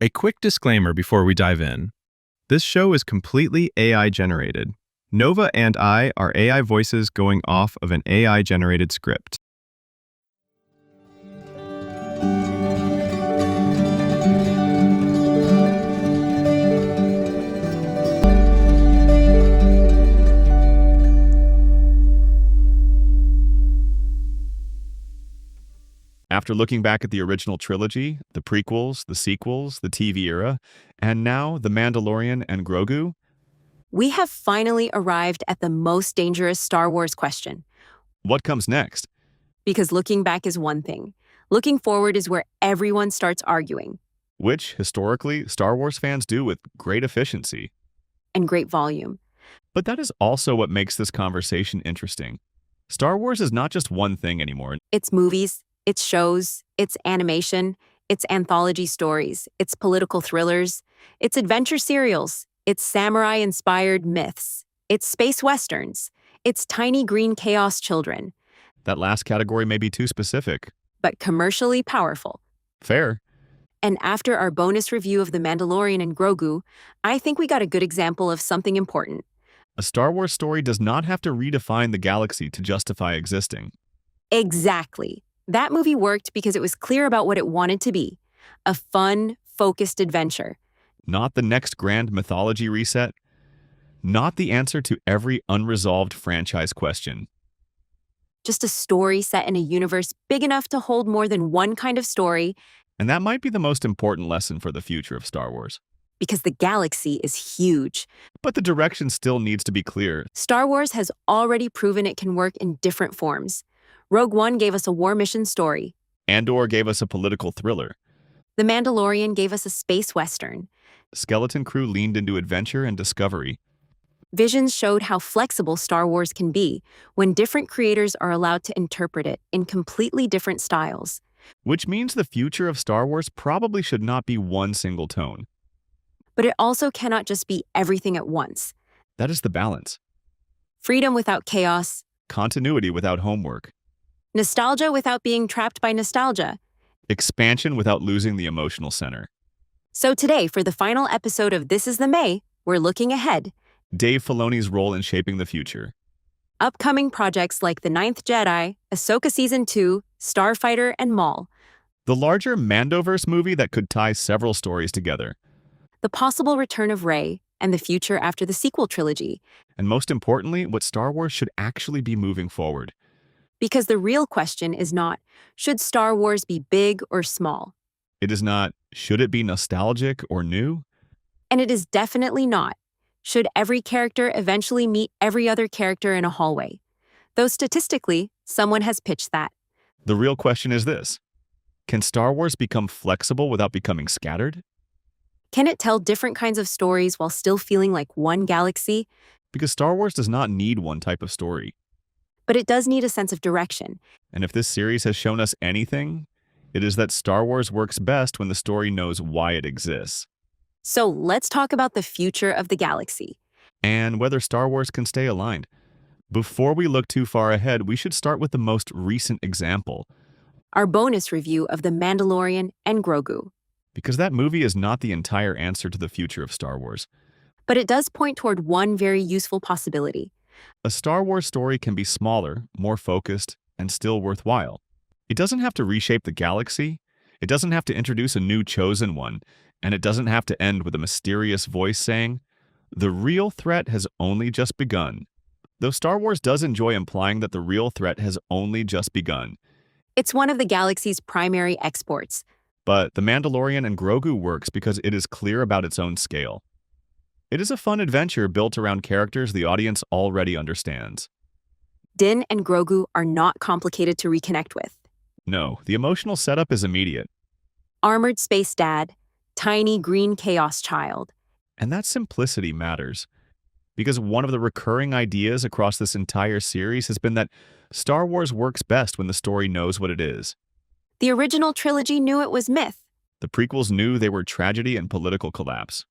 A quick disclaimer before we dive in. This show is completely AI generated. Nova and I are AI voices going off of an AI generated script. After looking back at the original trilogy, the prequels, the sequels, the TV era, and now The Mandalorian and Grogu, We have finally arrived at the most dangerous Star Wars question. what comes next? Because looking back is one thing. Looking forward is where everyone starts arguing. Which, historically, Star Wars fans do with great efficiency. And great volume. But that is also what makes this conversation interesting. Star Wars is not just one thing anymore. It's movies, it's shows, it's animation, it's anthology stories, it's political thrillers, it's adventure serials, it's samurai-inspired myths, it's space westerns, it's tiny green chaos children, That last category may be too specific. but commercially powerful. Fair. And after our bonus review of The Mandalorian and Grogu, I think we got a good example of something important. A Star Wars story does not have to redefine the galaxy to justify existing. Exactly. That movie worked because it was clear about what it wanted to be. A fun, focused adventure. Not the next grand mythology reset. Not the answer to every unresolved franchise question. Just a story set in a universe big enough to hold more than one kind of story, And that might be the most important lesson for the future of Star Wars. because the galaxy is huge. But the direction still needs to be clear. Star Wars has already proven it can work in different forms. Rogue One gave us a war mission story. Andor gave us a political thriller. The Mandalorian gave us a space western. Skeleton Crew leaned into adventure and discovery. Visions showed how flexible Star Wars can be when different creators are allowed to interpret it in completely different styles. Which means the future of Star Wars probably should not be one single tone. But it also cannot just be everything at once. That is the balance. Freedom without chaos, Continuity without homework. nostalgia without being trapped by nostalgia. Expansion without losing the emotional center. So today, for the final episode of This is the May, we're looking ahead. Dave Filoni's role in shaping the future. Upcoming projects like The Ninth Jedi, Ahsoka Season 2, Starfighter, and Maul. The larger Mandoverse movie that could tie several stories together. The possible return of Rey, and the future after the sequel trilogy. And most importantly, what Star Wars should actually be moving forward. Because the real question is not, should Star Wars be big or small? It is not, should it be nostalgic or new? And it is definitely not, should every character eventually meet every other character in a hallway? Though statistically, someone has pitched that. The real question is this. Can Star Wars become flexible without becoming scattered? Can it tell different kinds of stories while still feeling like one galaxy? Because Star Wars does not need one type of story. But it does need a sense of direction. And if this series has shown us anything, it is that Star Wars works best when the story knows why it exists. So let's talk about the future of the galaxy. And whether Star Wars can stay aligned. Before we look too far ahead, we should start with the most recent example. Our bonus review of The Mandalorian and Grogu. Because that movie is not the entire answer to the future of Star Wars. But it does point toward one very useful possibility. A Star Wars story can be smaller, more focused, and still worthwhile. It doesn't have to reshape the galaxy, it doesn't have to introduce a new chosen one, and it doesn't have to end with a mysterious voice saying, "The real threat has only just begun." Though Star Wars does enjoy implying that the real threat has only just begun. It's one of the galaxy's primary exports. But The Mandalorian and Grogu works because it is clear about its own scale. It is a fun adventure built around characters the audience already understands. Din and Grogu are not complicated to reconnect with. No, the emotional setup is immediate. Armored space dad, tiny green chaos child. And that simplicity matters. Because one of the recurring ideas across this entire series has been that Star Wars works best when the story knows what it is. The original trilogy knew it was myth. The prequels knew they were tragedy and political collapse.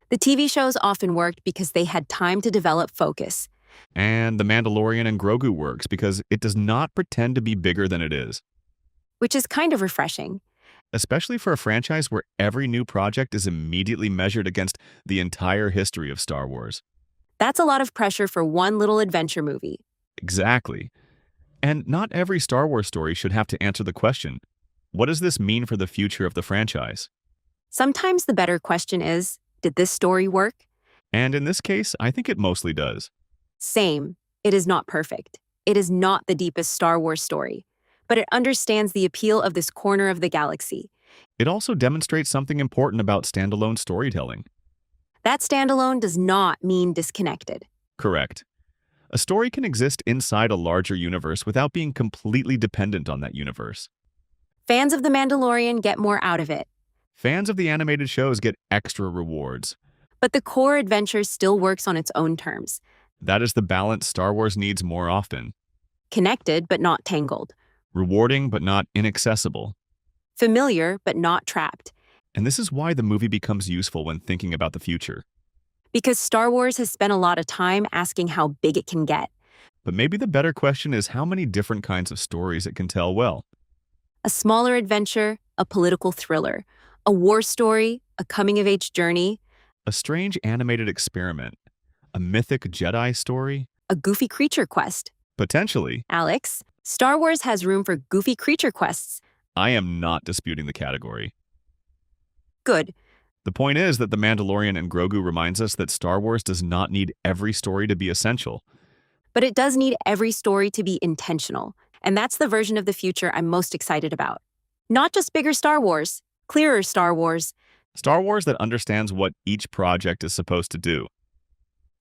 The TV shows often worked because they had time to develop focus. And The Mandalorian and Grogu works because it does not pretend to be bigger than it is. Which is kind of refreshing. especially for a franchise where every new project is immediately measured against the entire history of Star Wars. That's a lot of pressure for one little adventure movie. Exactly. And not every Star Wars story should have to answer the question, what does this mean for the future of the franchise? Sometimes the better question is, did this story work? And in this case, I think it mostly does. Same. It is not perfect. It is not the deepest Star Wars story, but it understands the appeal of this corner of the galaxy. It also demonstrates something important about standalone storytelling. That standalone does not mean disconnected. Correct. A story can exist inside a larger universe without being completely dependent on that universe. Fans of The Mandalorian get more out of it, Fans of the animated shows get extra rewards. but the core adventure still works on its own terms. That is the balance Star Wars needs more often. Connected, but not tangled. Rewarding but not inaccessible. Familiar, but not trapped. And this is why the movie becomes useful when thinking about the future. Because Star Wars has spent a lot of time asking how big it can get. But maybe the better question is how many different kinds of stories it can tell well. A smaller adventure, a political thriller, a war story, a coming-of-age journey, A strange animated experiment. A mythic Jedi story? a goofy creature quest. Potentially. Alex, Star Wars has room for goofy creature quests. I am not disputing the category. Good. The point is that The Mandalorian and Grogu reminds us that Star Wars does not need every story to be essential. But it does need every story to be intentional. And that's the version of the future I'm most excited about. Not just bigger Star Wars, clearer Star Wars. Star Wars that understands what each project is supposed to do.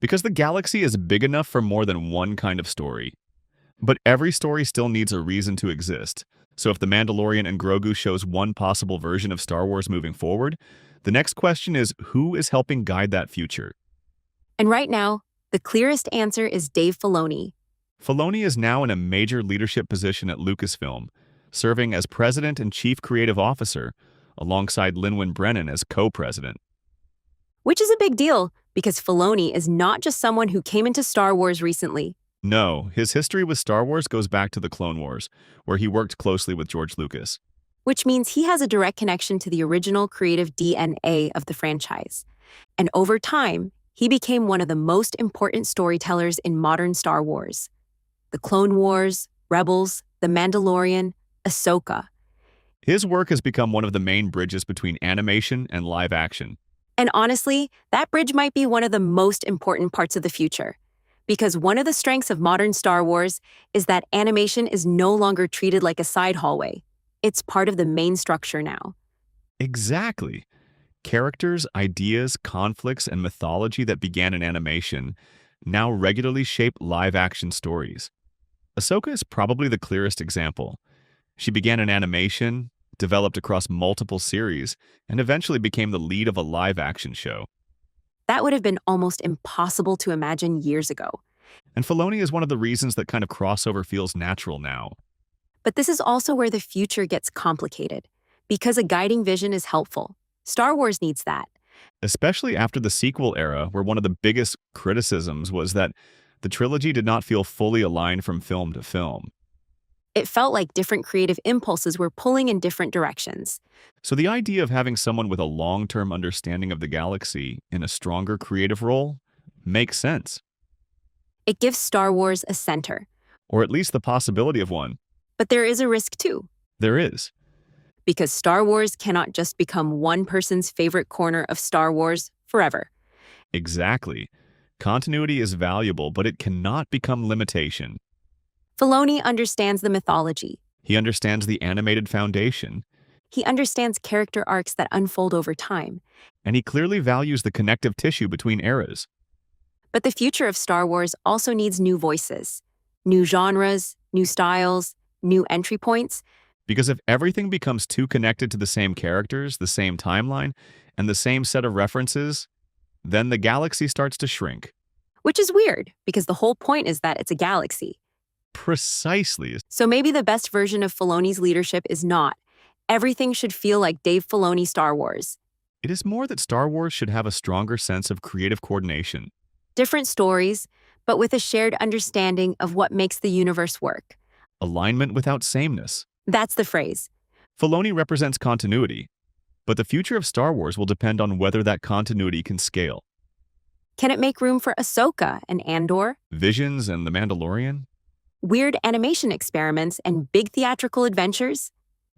Because the galaxy is big enough for more than one kind of story. But every story still needs a reason to exist. So if The Mandalorian and Grogu shows one possible version of Star Wars moving forward, the next question is who is helping guide that future? And right now, the clearest answer is Dave Filoni. Filoni is now in a major leadership position at Lucasfilm, serving as president and chief creative officer, alongside Lin-Wen Brennan as co-president. Which is a big deal, because Filoni is not just someone who came into Star Wars recently. No, his history with Star Wars goes back to the Clone Wars, where he worked closely with George Lucas. Which means he has a direct connection to the original creative DNA of the franchise. And over time, he became one of the most important storytellers in modern Star Wars. The Clone Wars, Rebels, The Mandalorian, Ahsoka. His work has become one of the main bridges between animation and live action. And honestly, that bridge might be one of the most important parts of the future. Because one of the strengths of modern Star Wars is that animation is no longer treated like a side hallway. It's part of the main structure now. Exactly. Characters, ideas, conflicts, and mythology that began in animation now regularly shape live-action stories. Ahsoka is probably the clearest example. She began in animation, developed across multiple series, and eventually became the lead of a live-action show. That would have been almost impossible to imagine years ago. And Filoni is one of the reasons that kind of crossover feels natural now. But this is also where the future gets complicated. Because a guiding vision is helpful. Star Wars needs that. Especially after the sequel era, where one of the biggest criticisms was that the trilogy did not feel fully aligned from film to film. It felt like different creative impulses were pulling in different directions. So the idea of having someone with a long-term understanding of the galaxy in a stronger creative role makes sense. It gives Star Wars a center. Or at least the possibility of one. But there is a risk too. There is. Because Star Wars cannot just become one person's favorite corner of Star Wars forever. Exactly. Continuity is valuable, but it cannot become limitation. Filoni understands the mythology. He understands the animated foundation. He understands character arcs that unfold over time. And he clearly values the connective tissue between eras. But the future of Star Wars also needs new voices, new genres, new styles, new entry points. Because if everything becomes too connected to the same characters, the same timeline, and the same set of references, then the galaxy starts to shrink. Which is weird, because the whole point is that it's a galaxy. Precisely. So maybe the best version of Filoni's leadership is not, everything should feel like Dave Filoni Star Wars. It is more that Star Wars should have a stronger sense of creative coordination. Different stories, but with a shared understanding of what makes the universe work. Alignment without sameness. That's the phrase. Filoni represents continuity, but the future of Star Wars will depend on whether that continuity can scale. Can it make room for Ahsoka and Andor, Visions and The Mandalorian? weird animation experiments, and big theatrical adventures?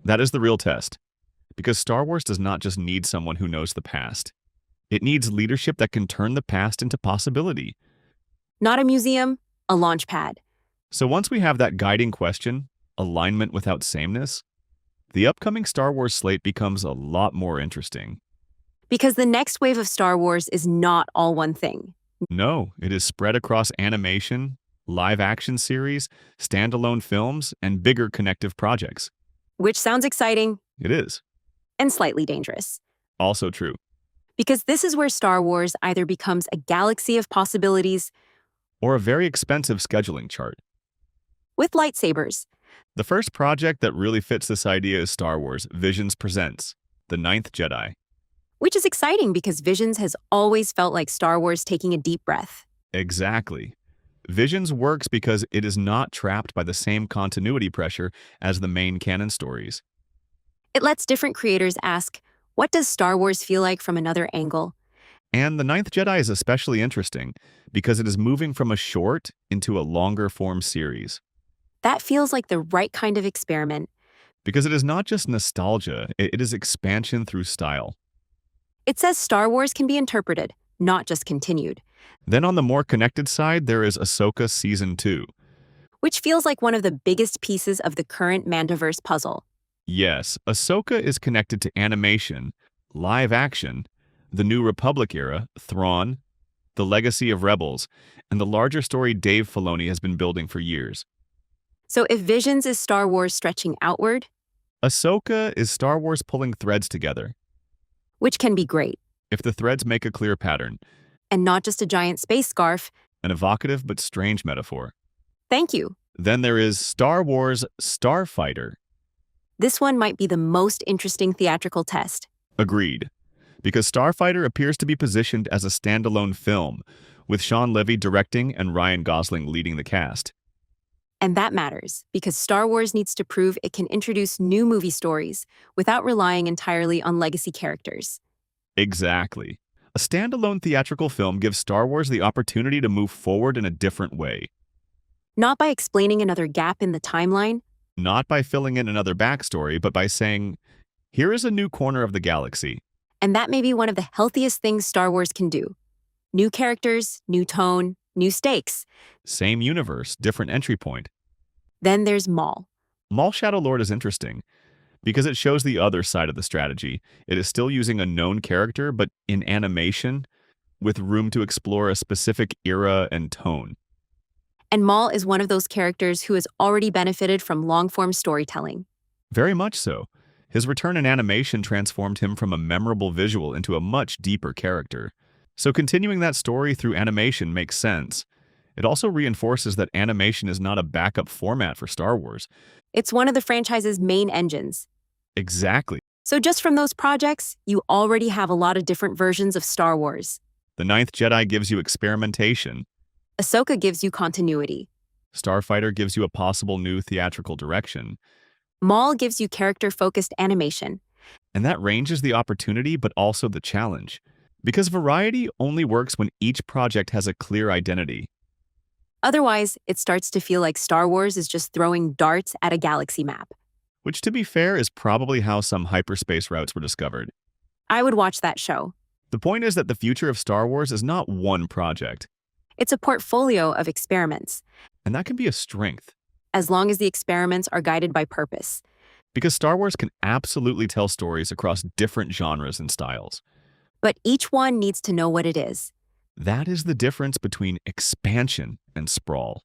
That is the real test. Because Star Wars does not just need someone who knows the past. It needs leadership that can turn the past into possibility. Not a museum, a launch pad. So once we have that guiding question, alignment without sameness, the upcoming Star Wars slate becomes a lot more interesting. Because the next wave of Star Wars is not all one thing. No, it is spread across animation, live-action series, standalone films, and bigger connective projects. Which sounds exciting It is. and slightly dangerous. Also true. Because this is where Star Wars either becomes a galaxy of possibilities Or a very expensive scheduling chart. with lightsabers, The first project that really fits this idea is Star Wars Visions Presents, The Ninth Jedi. which is exciting because Visions has always felt like Star Wars taking a deep breath. Exactly. Visions works because it is not trapped by the same continuity pressure as the main canon stories. It lets different creators ask, what does Star Wars feel like from another angle? And The Ninth Jedi is especially interesting because it is moving from a short into a longer form series. That feels like the right kind of experiment. Because it is not just nostalgia, it is expansion through style. It says Star Wars can be interpreted, not just continued, Then on the more connected side, there is Ahsoka Season 2. which feels like one of the biggest pieces of the current Mandoverse puzzle. Yes, Ahsoka is connected to animation, live action, the New Republic era, Thrawn, the legacy of Rebels, and the larger story Dave Filoni has been building for years. So if Visions is Star Wars stretching outward, Ahsoka is Star Wars pulling threads together. which can be great, If the threads make a clear pattern, and not just a giant space scarf, an evocative but strange metaphor. thank you. Then there is Star Wars Starfighter. This one might be the most interesting theatrical test. Agreed. Because Starfighter appears to be positioned as a standalone film, with Sean Levy directing and Ryan Gosling leading the cast. And that matters, because Star Wars needs to prove it can introduce new movie stories without relying entirely on legacy characters. Exactly. A standalone theatrical film gives Star Wars the opportunity to move forward in a different way. Not by explaining another gap in the timeline, Not by filling in another backstory, but by saying, here is a new corner of the galaxy. and that may be one of the healthiest things Star Wars can do. New characters, new tone, new stakes. Same universe, different entry point. Then there's Maul. Maul Shadow Lord is interesting because it shows the other side of the strategy. It is still using a known character, but in animation, with room to explore a specific era and tone. And Maul is one of those characters who has already benefited from long-form storytelling. Very much so. His return in animation transformed him from a memorable visual into a much deeper character. So continuing that story through animation makes sense. It also reinforces that animation is not a backup format for Star Wars. It's one of the franchise's main engines. Exactly. So just from those projects, you already have a lot of different versions of Star Wars. The Ninth Jedi gives you experimentation. Ahsoka gives you continuity. Starfighter gives you a possible new theatrical direction. Maul gives you character-focused animation. And that range is the opportunity, but also the challenge. Because variety only works when each project has a clear identity. Otherwise, it starts to feel like Star Wars is just throwing darts at a galaxy map. Which, to be fair, is probably how some hyperspace routes were discovered. I would watch that show. The point is that the future of Star Wars is not one project. It's a portfolio of experiments, And that can be a strength. as long as the experiments are guided by purpose. Because Star Wars can absolutely tell stories across different genres and styles. But each one needs to know what it is. That is the difference between expansion and sprawl.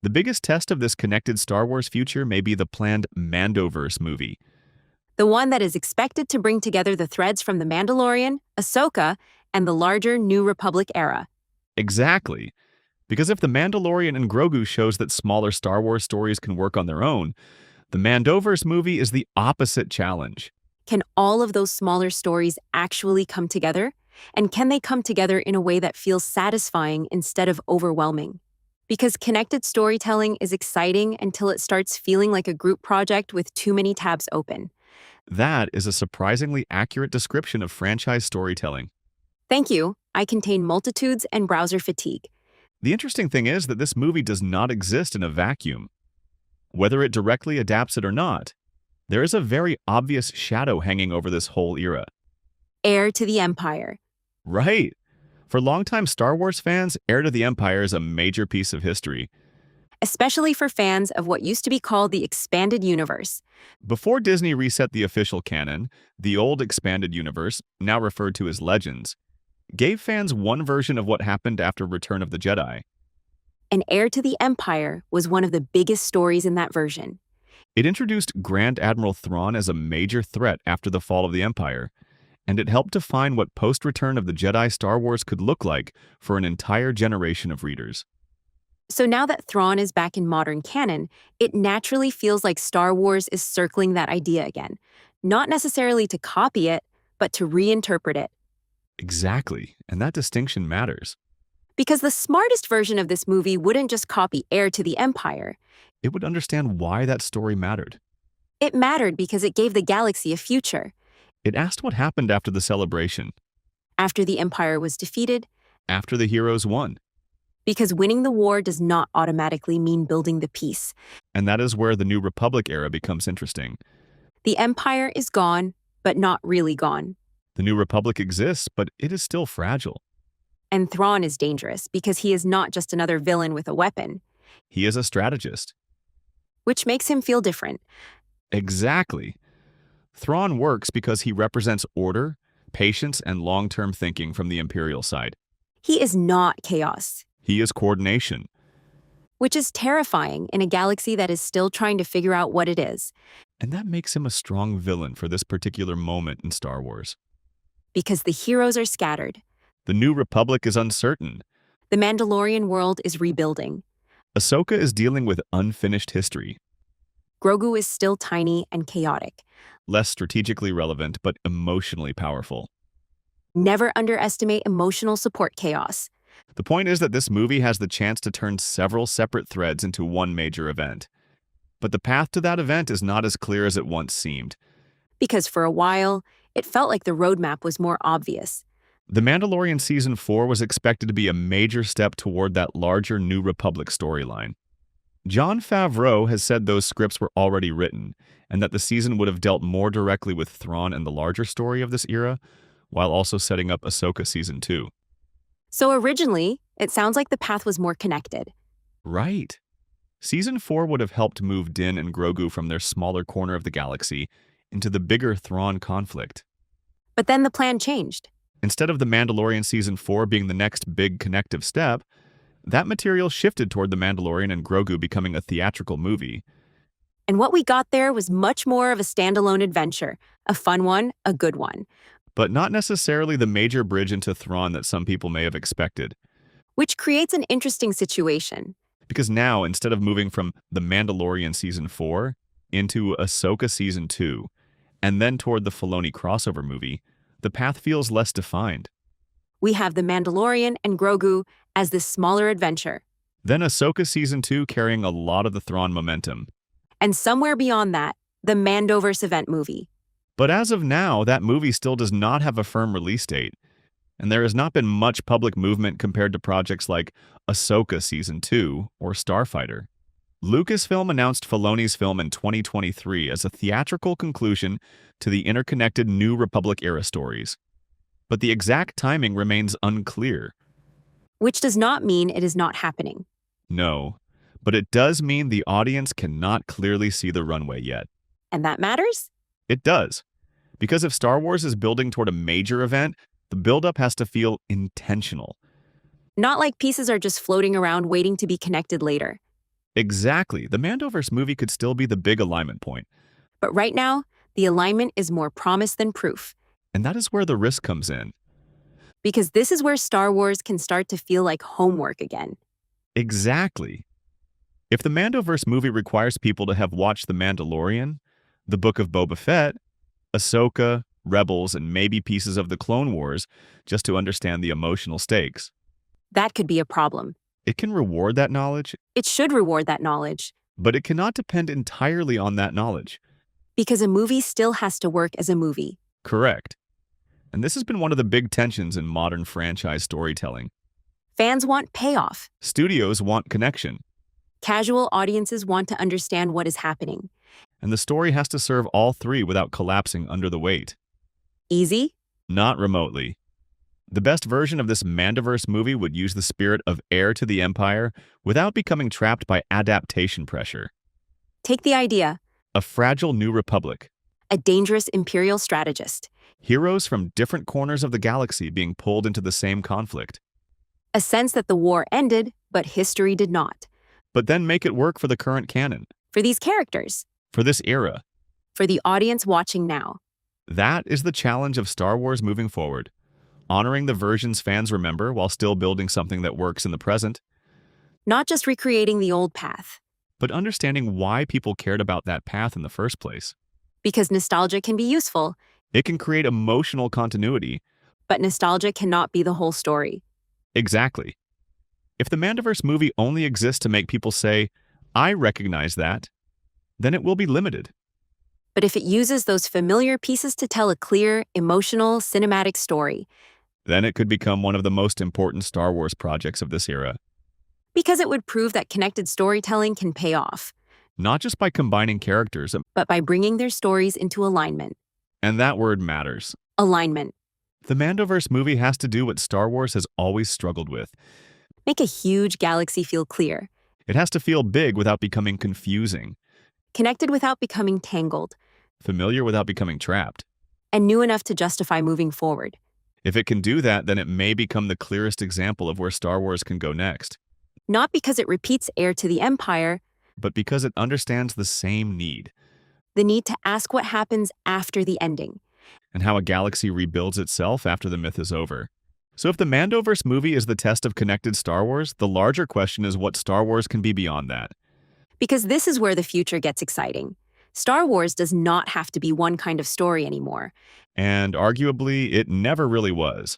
The biggest test of this connected Star Wars future may be the planned Mandoverse movie. The one that is expected to bring together the threads from The Mandalorian, Ahsoka, and the larger New Republic era. Exactly. Because if The Mandalorian and Grogu shows that smaller Star Wars stories can work on their own, the Mandoverse movie is the opposite challenge. Can all of those smaller stories actually come together? And can they come together in a way that feels satisfying instead of overwhelming? Because connected storytelling is exciting until it starts feeling like a group project with too many tabs open. That is a surprisingly accurate description of franchise storytelling. Thank you. I contain multitudes and browser fatigue. The interesting thing is that this movie does not exist in a vacuum. Whether it directly adapts it or not, there is a very obvious shadow hanging over this whole era. Heir to the Empire. Right. For longtime Star Wars fans, Heir to the Empire is a major piece of history. Especially for fans of what used to be called the Expanded Universe. Before Disney reset the official canon, the old Expanded Universe, now referred to as Legends, gave fans one version of what happened after Return of the Jedi. An Heir to the Empire was one of the biggest stories in that version. It introduced Grand Admiral Thrawn as a major threat after the fall of the Empire, and it helped define what post-Return of the Jedi Star Wars could look like for an entire generation of readers. So now that Thrawn is back in modern canon, it naturally feels like Star Wars is circling that idea again. Not necessarily to copy it, but to reinterpret it. Exactly, and that distinction matters. Because the smartest version of this movie wouldn't just copy Heir to the Empire. It would understand why that story mattered. It mattered because it gave the galaxy a future. It asked what happened after the celebration, After the Empire was defeated, after the heroes won. because winning the war does not automatically mean building the peace. And that is where the New Republic era becomes interesting. The Empire is gone, but not really gone. The New Republic exists, but it is still fragile. And Thrawn is dangerous because he is not just another villain with a weapon, He is a strategist. which makes him feel different. Exactly. Thrawn works because he represents order, patience, and long-term thinking from the Imperial side. He is not chaos, He is coordination. which is terrifying in a galaxy that is still trying to figure out what it is, And that makes him a strong villain for this particular moment in Star Wars. because the heroes are scattered. The New Republic is uncertain. The Mandalorian world is rebuilding. Ahsoka is dealing with unfinished history. Grogu is still tiny and chaotic. Less strategically relevant, but emotionally powerful. Never underestimate emotional support chaos. The point is that this movie has the chance to turn several separate threads into one major event. But the path to that event is not as clear as it once seemed. Because for a while, it felt like the roadmap was more obvious. The Mandalorian Season 4 was expected to be a major step toward that larger New Republic storyline. Jon Favreau has said those scripts were already written, and that the season would have dealt more directly with Thrawn and the larger story of this era, while also setting up Ahsoka Season 2. So originally, it sounds like the path was more connected. Right. Season 4 would have helped move Din and Grogu from their smaller corner of the galaxy into the bigger Thrawn conflict. But then the plan changed. Instead of the Mandalorian Season 4 being the next big connective step, that material shifted toward the Mandalorian and Grogu becoming a theatrical movie. And what we got there was much more of a standalone adventure, a fun one, a good one, But not necessarily the major bridge into Thrawn that some people may have expected. which creates an interesting situation. Because now, instead of moving from The Mandalorian Season 4 into Ahsoka Season 2, and then toward the Filoni crossover movie, the path feels less defined. We have the Mandalorian and Grogu as this smaller adventure. Then Ahsoka Season 2 carrying a lot of the Thrawn momentum. And somewhere beyond that, the Mandoverse event movie. But as of now, that movie still does not have a firm release date, and there has not been much public movement compared to projects like Ahsoka Season 2 or Starfighter. Lucasfilm announced Filoni's film in 2023 as a theatrical conclusion to the interconnected New Republic-era stories. But the exact timing remains unclear. Which does not mean it is not happening. No, but it does mean the audience cannot clearly see the runway yet. And that matters? It does. Because if Star Wars is building toward a major event, the buildup has to feel intentional. Not like pieces are just floating around waiting to be connected later. Exactly. The Mandoverse movie could still be the big alignment point. But right now, the alignment is more promise than proof. And that is where the risk comes in. Because this is where Star Wars can start to feel like homework again. Exactly. If the Mandoverse movie requires people to have watched The Mandalorian, The Book of Boba Fett, Ahsoka, Rebels, and maybe pieces of the Clone Wars just to understand the emotional stakes, That could be a problem. it can reward that knowledge, It should reward that knowledge. but it cannot depend entirely on that knowledge. Because a movie still has to work as a movie. Correct. And this has been one of the big tensions in modern franchise storytelling. Fans want payoff. Studios want connection, Casual audiences want to understand what is happening. and the story has to serve all three without collapsing under the weight. Easy? Not remotely. The best version of this Mandoverse movie would use the spirit of heir to the Empire without becoming trapped by adaptation pressure. Take the idea. A fragile new republic. A dangerous imperial strategist. Heroes from different corners of the galaxy being pulled into the same conflict. A sense that the war ended, but history did not. But then make it work for the current canon, For these characters. for this era. For the audience watching now. That is the challenge of Star Wars moving forward. Honoring the versions fans remember while still building something that works in the present, Not just recreating the old path. but understanding why people cared about that path in the first place. Because nostalgia can be useful, It can create emotional continuity. but nostalgia cannot be the whole story. Exactly. If the Mandoverse movie only exists to make people say, I recognize that, then it will be limited. But if it uses those familiar pieces to tell a clear, emotional, cinematic story, Then it could become one of the most important Star Wars projects of this era. because it would prove that connected storytelling can pay off, Not just by combining characters, but by bringing their stories into alignment. and that word matters. Alignment. The Mandoverse movie has to do what Star Wars has always struggled with. Make a huge galaxy feel clear, It has to feel big without becoming confusing, connected without becoming tangled, familiar without becoming trapped. and new enough to justify moving forward. If it can do that, then it may become the clearest example of where Star Wars can go next, Not because it repeats heir to the Empire, but because it understands the same need the need to ask what happens after the ending. and how a galaxy rebuilds itself after the myth is over. So if the Mandoverse movie is the test of connected Star Wars, the larger question is what Star Wars can be beyond that. Because this is where the future gets exciting. Star Wars does not have to be one kind of story anymore. And arguably, it never really was.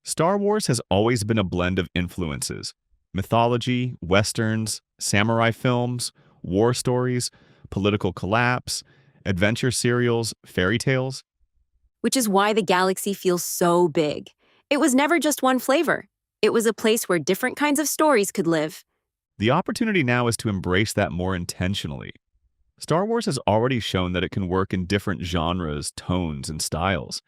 Star Wars has always been a blend of influences: mythology, westerns, samurai films, war stories, political collapse, adventure serials, fairy tales. Which is why the galaxy feels so big. It was never just one flavor. It was a place where different kinds of stories could live. The opportunity now is to embrace that more intentionally. Star Wars has already shown that it can work in different genres, tones, and styles.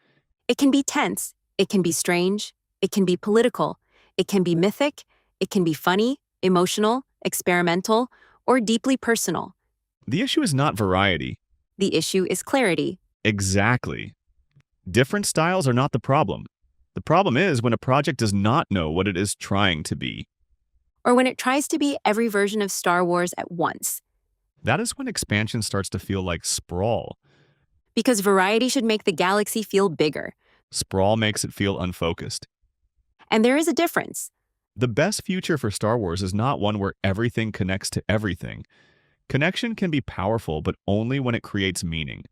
It can be tense, it can be strange, it can be political, it can be mythic, it can be funny, emotional, experimental, or deeply personal. The issue is not variety. The issue is clarity. Exactly. Different styles are not the problem. The problem is when a project does not know what it is trying to be. Or when it tries to be every version of Star Wars at once. That is when expansion starts to feel like sprawl. Because variety should make the galaxy feel bigger. Sprawl makes it feel unfocused. And there is a difference. The best future for Star Wars is not one where everything connects to everything. Connection can be powerful, but only when it creates meaning.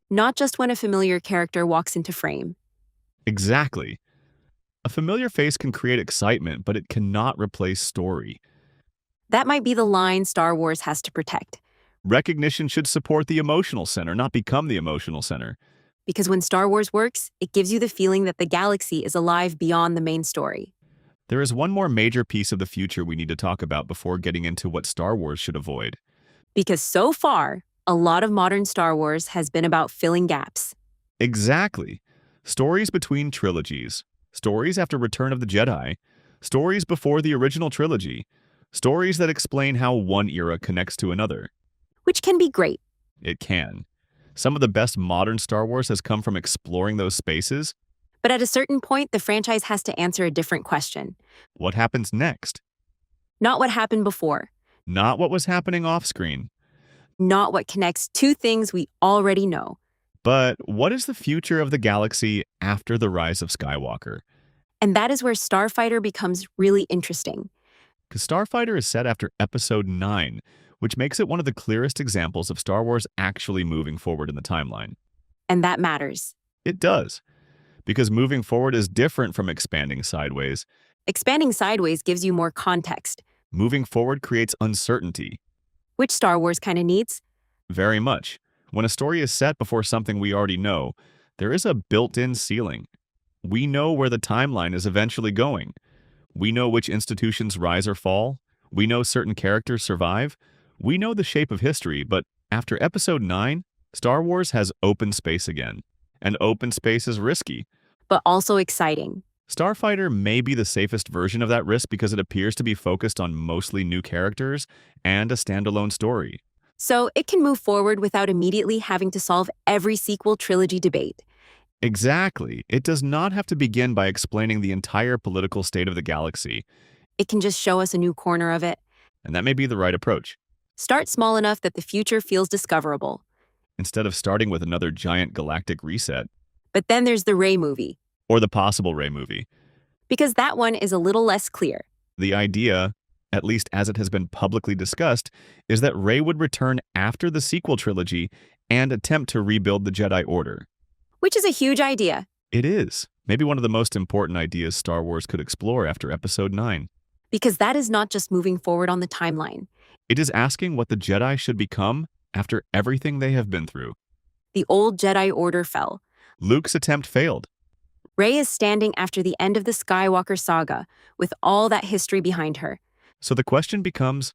Not just when a familiar character walks into frame. Exactly. A familiar face can create excitement, but it cannot replace story. That might be the line Star Wars has to protect. Recognition should support the emotional center, not become the emotional center. Because when Star Wars works, it gives you the feeling that the galaxy is alive beyond the main story. There is one more major piece of the future we need to talk about before getting into what Star Wars should avoid. Because so far, a lot of modern Star Wars has been about filling gaps. Exactly. Stories between trilogies, stories after Return of the Jedi, stories before the original trilogy, stories that explain how one era connects to another. Which can be great. It can. Some of the best modern Star Wars has come from exploring those spaces. But at a certain point, the franchise has to answer a different question. What happens next? Not what happened before. Not what was happening off-screen. Not what connects two things we already know. But what is the future of the galaxy after the rise of Skywalker? And that is where Starfighter becomes really interesting. Because Starfighter is set after Episode 9, which makes it one of the clearest examples of Star Wars actually moving forward in the timeline. And that matters. It does. Because moving forward is different from expanding sideways. Expanding sideways gives you more context, Moving forward creates uncertainty. which Star Wars kind of needs. Very much. When a story is set before something we already know, there is a built-in ceiling. We know where the timeline is eventually going. We know which institutions rise or fall. We know certain characters survive. We know the shape of history, but after Episode 9, Star Wars has open space again. And open space is risky. But also exciting. Starfighter may be the safest version of that risk because it appears to be focused on mostly new characters and a standalone story. So it can move forward without immediately having to solve every sequel trilogy debate. Exactly. It does not have to begin by explaining the entire political state of the galaxy, It can just show us a new corner of it. and that may be the right approach. Start small enough that the future feels discoverable. Instead of starting with another giant galactic reset, But then there's the Rey movie, or the possible Rey movie. because that one is a little less clear. The idea, at least as it has been publicly discussed, is that Rey would return after the sequel trilogy and attempt to rebuild the Jedi Order. Which is a huge idea, It is. Maybe one of the most important ideas Star Wars could explore after Episode 9. because that is not just moving forward on the timeline. It is asking what the Jedi should become after everything they have been through. The old Jedi Order fell. Luke's attempt failed. Rey is standing after the end of the Skywalker saga, with all that history behind her. So the question becomes,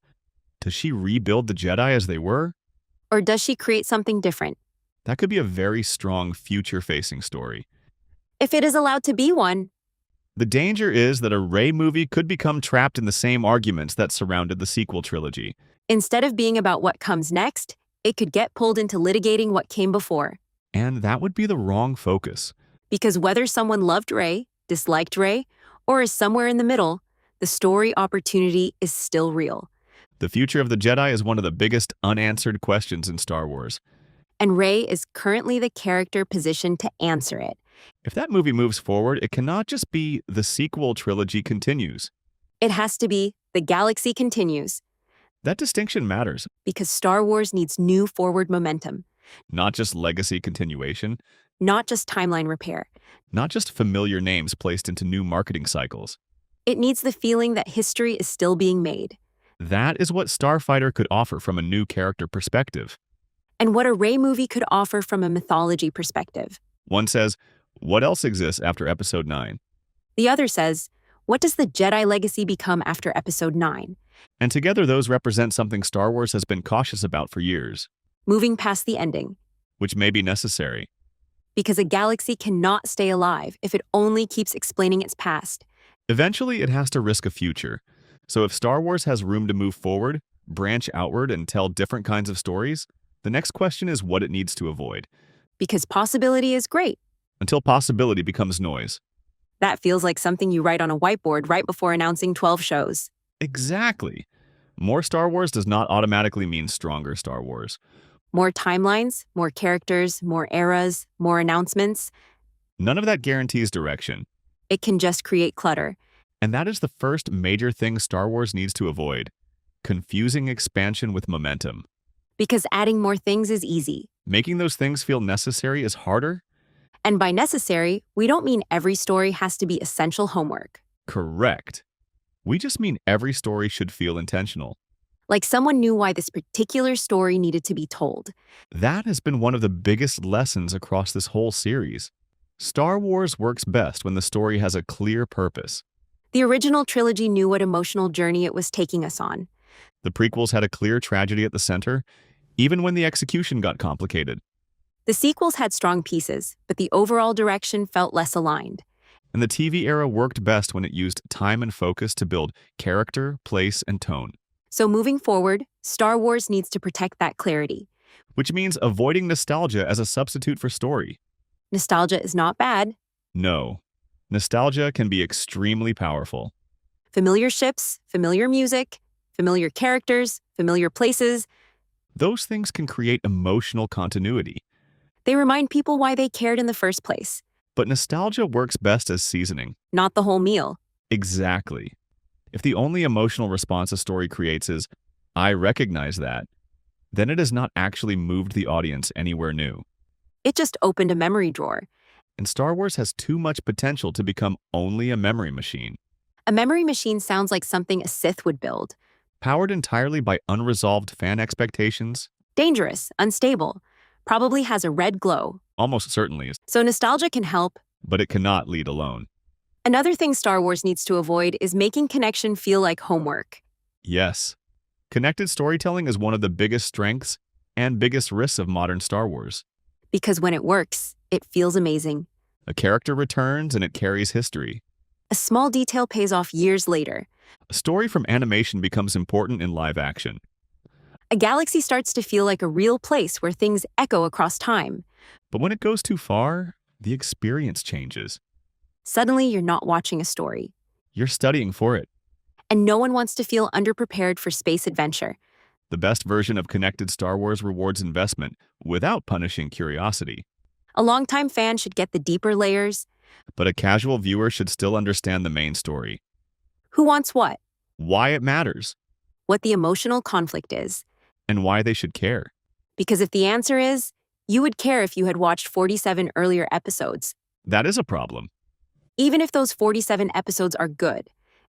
does she rebuild the Jedi as they were? Or does she create something different? That could be a very strong future-facing story. If it is allowed to be one, The danger is that a Rey movie could become trapped in the same arguments that surrounded the sequel trilogy. instead of being about what comes next, it could get pulled into litigating what came before. And that would be the wrong focus. Because whether someone loved Rey, disliked Rey, or is somewhere in the middle, the story opportunity is still real. The future of the Jedi is one of the biggest unanswered questions in Star Wars. And Rey is currently the character positioned to answer it. If that movie moves forward, it cannot just be the sequel trilogy continues. It has to be the galaxy continues, That distinction matters, because Star Wars needs new forward momentum, not just legacy continuation, not just timeline repair. not just familiar names placed into new marketing cycles. It needs the feeling that history is still being made. That is what Starfighter could offer from a new character perspective. And what a Rey movie could offer from a mythology perspective. One says, what else exists after Episode 9? The other says, what does the Jedi legacy become after Episode 9? And together those represent something Star Wars has been cautious about for years, Moving past the ending. which may be necessary. Because a galaxy cannot stay alive if it only keeps explaining its past. Eventually, it has to risk a future. So if Star Wars has room to move forward, branch outward, and tell different kinds of stories, the next question is what it needs to avoid, Because possibility is great. until possibility becomes noise. That feels like something you write on a whiteboard right before announcing 12 shows. Exactly. More Star Wars does not automatically mean stronger Star Wars. More timelines, more characters, more eras, more announcements. None of that guarantees direction. It can just create clutter. And that is the first major thing Star Wars needs to avoid: confusing expansion with momentum. Because adding more things is easy. Making those things feel necessary is harder? And by necessary, we don't mean every story has to be essential homework. Correct. We just mean every story should feel intentional. Like someone knew why this particular story needed to be told. That has been one of the biggest lessons across this whole series. Star Wars works best when the story has a clear purpose. The original trilogy knew what emotional journey it was taking us on. The prequels had a clear tragedy at the center, even when the execution got complicated. The sequels had strong pieces, but the overall direction felt less aligned. And the TV era worked best when it used time and focus to build character, place, and tone. So moving forward, Star Wars needs to protect that clarity. Which means avoiding nostalgia as a substitute for story. Nostalgia is not bad. No. Nostalgia can be extremely powerful. Familiar ships, familiar music, familiar characters, familiar places. Those things can create emotional continuity. They remind people why they cared in the first place, But nostalgia works best as seasoning. not the whole meal. Exactly. If the only emotional response a story creates is, I recognize that, then it has not actually moved the audience anywhere new. It just opened a memory drawer. And Star Wars has too much potential to become only a memory machine, A memory machine sounds like something a Sith would build. powered entirely by unresolved fan expectations. Dangerous, unstable. probably has a red glow. Almost certainly is, So nostalgia can help. but it cannot lead alone. Another thing Star Wars needs to avoid is making connection feel like homework. Yes, connected storytelling is one of the biggest strengths and biggest risks of modern Star Wars. Because when it works, it feels amazing. A character returns and it carries history. A small detail pays off years later. A story from animation becomes important in live action. A galaxy starts to feel like a real place where things echo across time. But when it goes too far, the experience changes. Suddenly, you're not watching a story. You're studying for it. And no one wants to feel underprepared for space adventure. The best version of connected Star Wars rewards investment without punishing curiosity. A longtime fan should get the deeper layers. But a casual viewer should still understand the main story. Who wants what? Why it matters, What the emotional conflict is. and why they should care. Because if the answer is, you would care if you had watched 47 earlier episodes, That is a problem, even if those 47 episodes are good.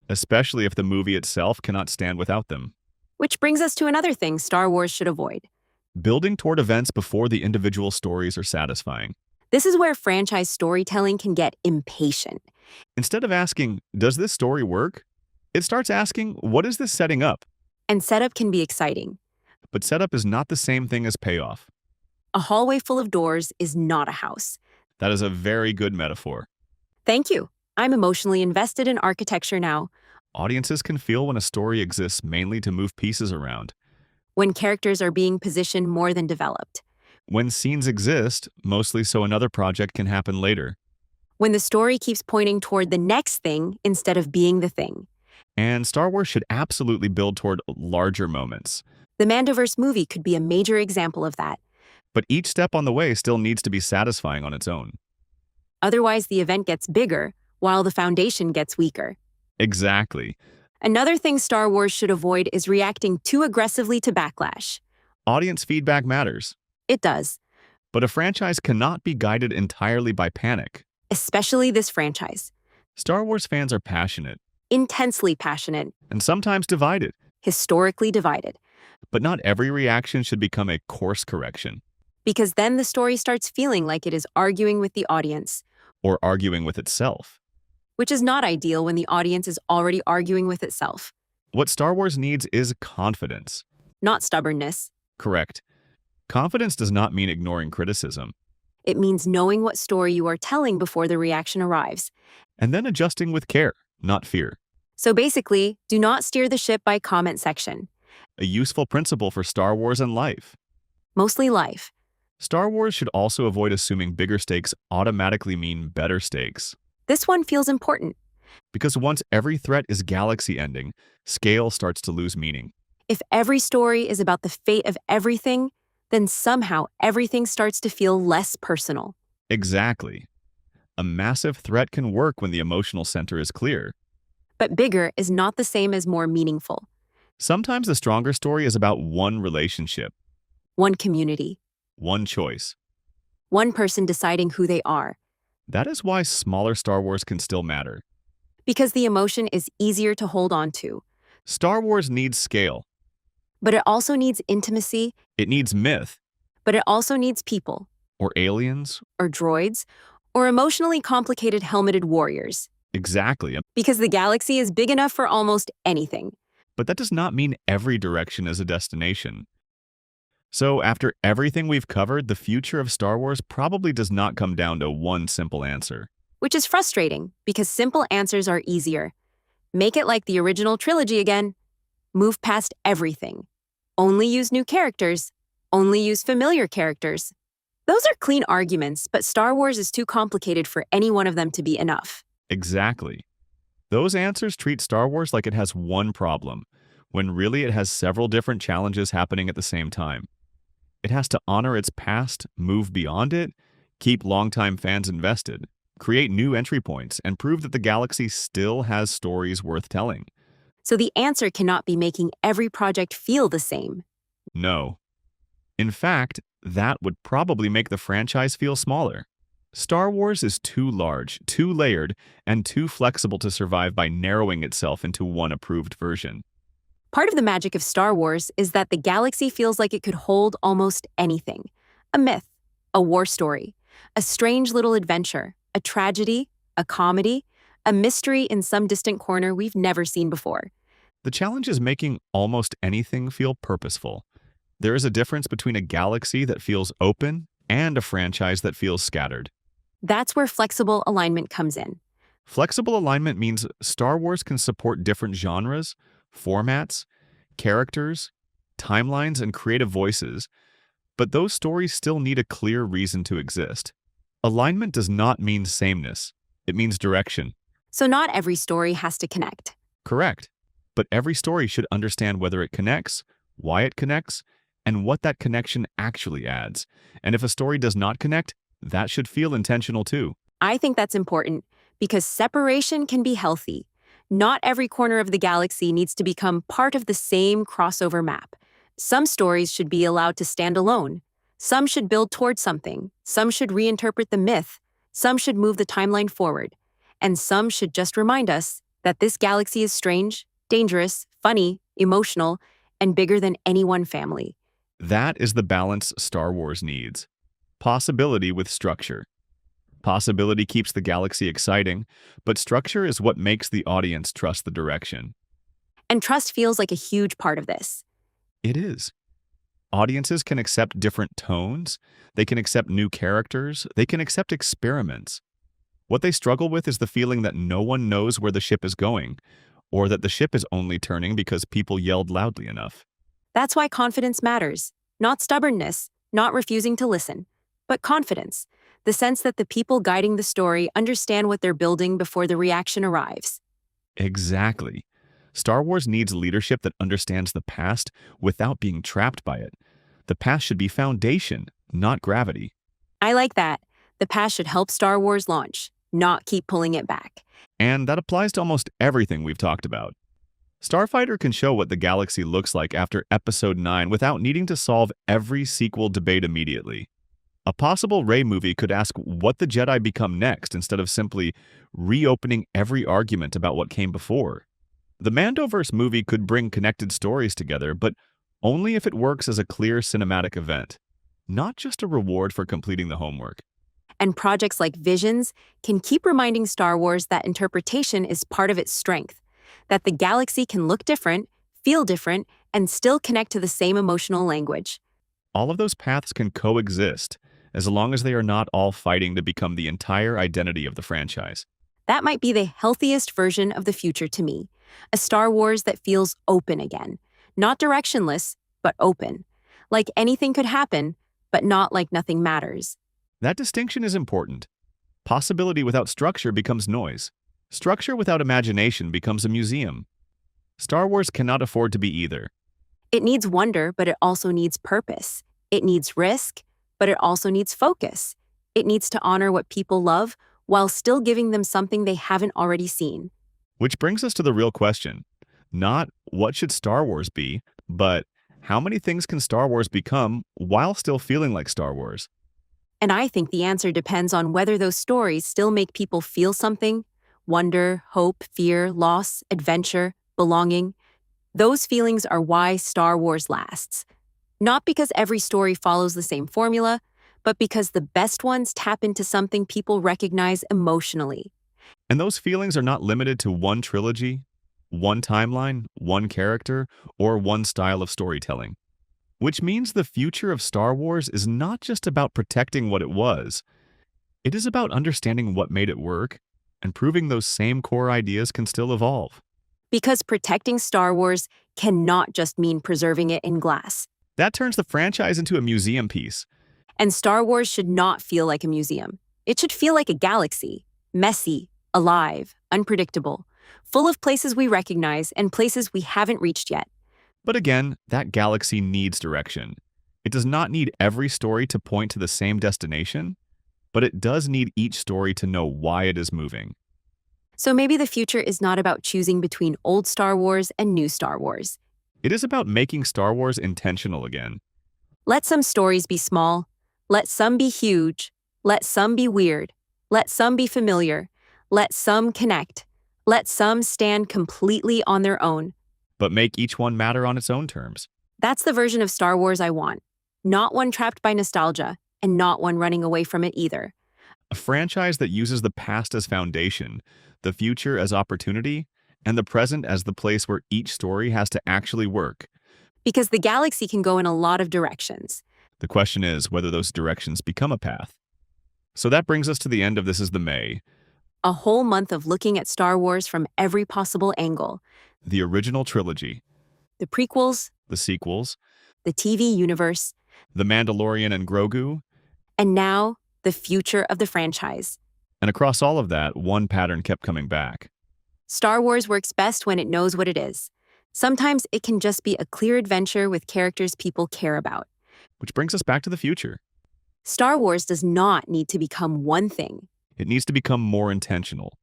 especially if the movie itself cannot stand without them. Which brings us to another thing Star Wars should avoid. Building toward events before the individual stories are satisfying. This is where franchise storytelling can get impatient. Instead of asking, does this story work? It starts asking, what is this setting up? And setup can be exciting. But setup is not the same thing as payoff. A hallway full of doors is not a house. That is a very good metaphor. Thank you. I'm emotionally invested in architecture now. Audiences can feel when a story exists mainly to move pieces around. When characters are being positioned more than developed. When scenes exist, mostly so another project can happen later. When the story keeps pointing toward the next thing instead of being the thing. And Star Wars should absolutely build toward larger moments. The Mandoverse movie could be a major example of that. But each step on the way still needs to be satisfying on its own. Otherwise, the event gets bigger while the foundation gets weaker. Exactly. Another thing Star Wars should avoid is reacting too aggressively to backlash. Audience feedback matters, It does, but a franchise cannot be guided entirely by panic. especially this franchise. Star Wars fans are passionate Intensely passionate, and sometimes divided, historically divided. but not every reaction should become a course correction Because then the story starts feeling like it is arguing with the audience, or arguing with itself. which is not ideal when the audience is already arguing with itself. What Star Wars needs is confidence. Not stubbornness. Correct. Confidence does not mean ignoring criticism, It means knowing what story you are telling before the reaction arrives. and then adjusting with care, not fear. So basically, do not steer the ship by comment section. A useful principle for Star Wars and life. Mostly life. Star Wars should also avoid assuming bigger stakes automatically mean better stakes. This one feels important. Because once every threat is galaxy-ending, scale starts to lose meaning. If every story is about the fate of everything, then somehow everything starts to feel less personal. Exactly. A massive threat can work when the emotional center is clear. But bigger is not the same as more meaningful. Sometimes the stronger story is about one relationship, One community. one choice. One person deciding who they are. That is why smaller Star Wars can still matter. Because the emotion is easier to hold on to. Star Wars needs scale. But it also needs intimacy. It needs myth, But it also needs people. or aliens. Or droids. Or emotionally complicated helmeted warriors. Exactly. Because the galaxy is big enough for almost anything. But that does not mean every direction is a destination. So after everything we've covered, the future of Star Wars probably does not come down to one simple answer. Which is frustrating, because simple answers are easier. Make it like the original trilogy again. Move past everything. Only use new characters. Only use familiar characters. Those are clean arguments, but Star Wars is too complicated for any one of them to be enough. Exactly. Those answers treat Star Wars like it has one problem, when really it has several different challenges happening at the same time. It has to honor its past, move beyond it, keep longtime fans invested, create new entry points, and prove that the galaxy still has stories worth telling. So the answer cannot be making every project feel the same. No. In fact, that would probably make the franchise feel smaller. Star Wars is too large, too layered, and too flexible to survive by narrowing itself into one approved version. Part of the magic of Star Wars is that the galaxy feels like it could hold almost anything. A myth, a war story, a strange little adventure, a tragedy, a comedy, a mystery in some distant corner we've never seen before. The challenge is making almost anything feel purposeful. There is a difference between a galaxy that feels open and a franchise that feels scattered. That's where flexible alignment comes in. Flexible alignment means Star Wars can support different genres, formats, characters, timelines, and creative voices, but those stories still need a clear reason to exist. Alignment does not mean sameness. It means direction. So not every story has to connect. Correct. But every story should understand whether it connects, why it connects, and what that connection actually adds. And if a story does not connect, that should feel intentional too. I think that's important because separation can be healthy. Not every corner of the galaxy needs to become part of the same crossover map. Some stories should be allowed to stand alone. Some should build towards something. Some should reinterpret the myth. Some should move the timeline forward. And some should just remind us that this galaxy is strange, dangerous, funny, emotional, and bigger than any one family. That is the balance Star Wars needs. Possibility with structure. Possibility keeps the galaxy exciting, but structure is what makes the audience trust the direction. And trust feels like a huge part of this. It is. Audiences can accept different tones, they can accept new characters, they can accept experiments. What they struggle with is the feeling that no one knows where the ship is going, or that the ship is only turning because people yelled loudly enough. That's why confidence matters. Not stubbornness, not refusing to listen, but confidence. The sense that the people guiding the story understand what they're building before the reaction arrives. Exactly. Star Wars needs leadership that understands the past without being trapped by it. The past should be foundation, not gravity. I like that. The past should help Star Wars launch, not keep pulling it back. And that applies to almost everything we've talked about. Starfighter can show what the galaxy looks like after Episode 9 without needing to solve every sequel debate immediately. A possible Rey movie could ask what the Jedi become next instead of simply reopening every argument about what came before. The Mandoverse movie could bring connected stories together, but only if it works as a clear cinematic event, not just a reward for completing the homework. And projects like Visions can keep reminding Star Wars that interpretation is part of its strength, that the galaxy can look different, feel different, and still connect to the same emotional language. All of those paths can coexist, as long as they are not all fighting to become the entire identity of the franchise. That might be the healthiest version of the future to me. A Star Wars that feels open again. Not directionless, but open. Like anything could happen, but not like nothing matters. That distinction is important. Possibility without structure becomes noise. Structure without imagination becomes a museum. Star Wars cannot afford to be either. It needs wonder, but it also needs purpose. It needs risk, but it also needs focus. It needs to honor what people love while still giving them something they haven't already seen. Which brings us to the real question. Not what should Star Wars be, but how many things can Star Wars become while still feeling like Star Wars? And I think the answer depends on whether those stories still make people feel something: wonder, hope, fear, loss, adventure, belonging. Those feelings are why Star Wars lasts. Not because every story follows the same formula, but because the best ones tap into something people recognize emotionally. And those feelings are not limited to one trilogy, one timeline, one character, or one style of storytelling. Which means the future of Star Wars is not just about protecting what it was. It is about understanding what made it work and proving those same core ideas can still evolve. Because protecting Star Wars cannot just mean preserving it in glass. That turns the franchise into a museum piece. And Star Wars should not feel like a museum. It should feel like a galaxy. Messy, alive, unpredictable, full of places we recognize and places we haven't reached yet. But again, that galaxy needs direction. It does not need every story to point to the same destination, but it does need each story to know why it is moving. So maybe the future is not about choosing between old Star Wars and new Star Wars. It is about making Star Wars intentional again. Let some stories be small. Let some be huge. Let some be weird. Let some be familiar. Let some connect. Let some stand completely on their own. But make each one matter on its own terms. That's the version of Star Wars I want. Not one trapped by nostalgia, and not one running away from it either. A franchise that uses the past as foundation, the future as opportunity, and the present as the place where each story has to actually work. Because the galaxy can go in a lot of directions. The question is whether those directions become a path. So that brings us to the end of This Is the May, A whole month of looking at Star Wars from every possible angle. the original trilogy, The prequels, the sequels, the TV universe, the Mandalorian and Grogu, and now the future of the franchise. and across all of that, one pattern kept coming back. Star Wars works best when it knows what it is. Sometimes it can just be a clear adventure with characters people care about. Which brings us back to the future. Star Wars does not need to become one thing. It needs to become more intentional.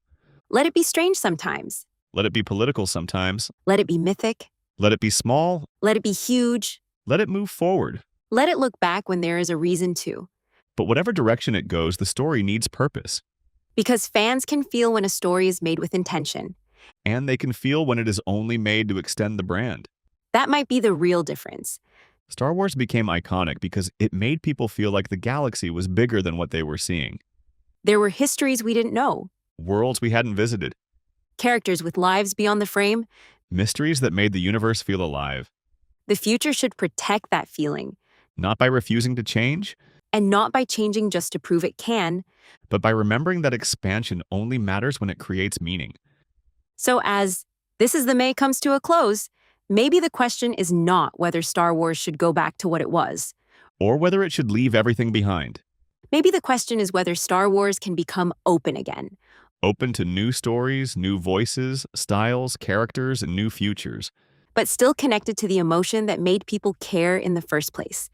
Let it be strange sometimes. Let it be political sometimes. Let it be mythic. Let it be small. Let it be huge. Let it move forward. Let it look back when there is a reason to. But whatever direction it goes, the story needs purpose. Because fans can feel when a story is made with intention. And they can feel when it is only made to extend the brand. That might be the real difference. Star Wars became iconic because it made people feel like the galaxy was bigger than what they were seeing. There were histories we didn't know, Worlds we hadn't visited. characters with lives beyond the frame. Mysteries that made the universe feel alive. The future should protect that feeling, Not by refusing to change, and not by changing just to prove it can. but by remembering that expansion only matters when it creates meaning. So as This Is the May comes to a close, maybe the question is not whether Star Wars should go back to what it was. Or whether it should leave everything behind. Maybe the question is whether Star Wars can become open again. Open to new stories, new voices, styles, characters, and new futures. But still connected to the emotion that made people care in the first place.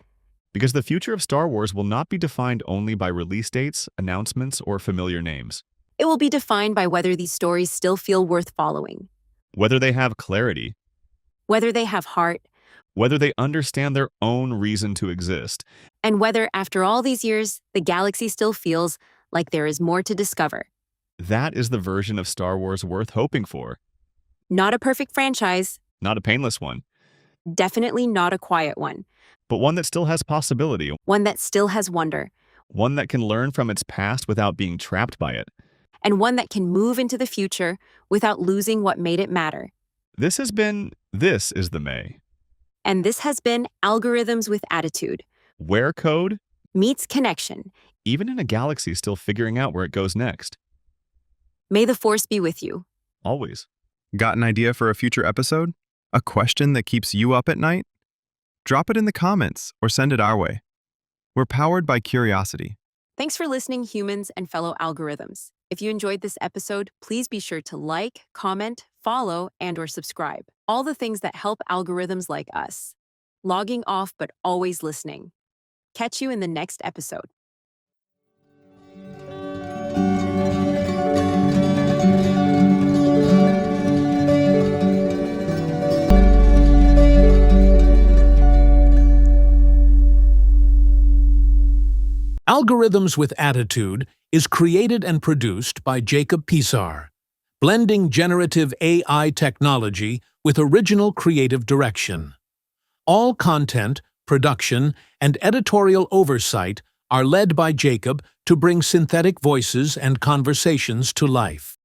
Because the future of Star Wars will not be defined only by release dates, announcements, or familiar names. It will be defined by whether these stories still feel worth following, Whether they have clarity, whether they have heart, whether they understand their own reason to exist, and whether, after all these years, the galaxy still feels like there is more to discover. that is the version of Star Wars worth hoping for. Not a perfect franchise, Not a painless one, definitely not a quiet one, but one that still has possibility, one that still has wonder, one that can learn from its past without being trapped by it. and one that can move into the future without losing what made it matter. This Is the May. And this has been Algorithms with Attitude, Where code, meets connection. even in a galaxy still figuring out where it goes next. May the Force be with you. Always. Got an idea for a future episode? A question that keeps you up at night? Drop it in the comments or send it our way. We're powered by curiosity. Thanks for listening, humans and fellow algorithms. If you enjoyed this episode, please be sure to like, comment, follow, and/or subscribe. All the things that help algorithms like us. Logging off, but always listening. Catch you in the next episode. Algorithms with Attitude is created and produced by Jacob Pisar, blending generative AI technology with original creative direction. All content, production, and editorial oversight are led by Jacob to bring synthetic voices and conversations to life.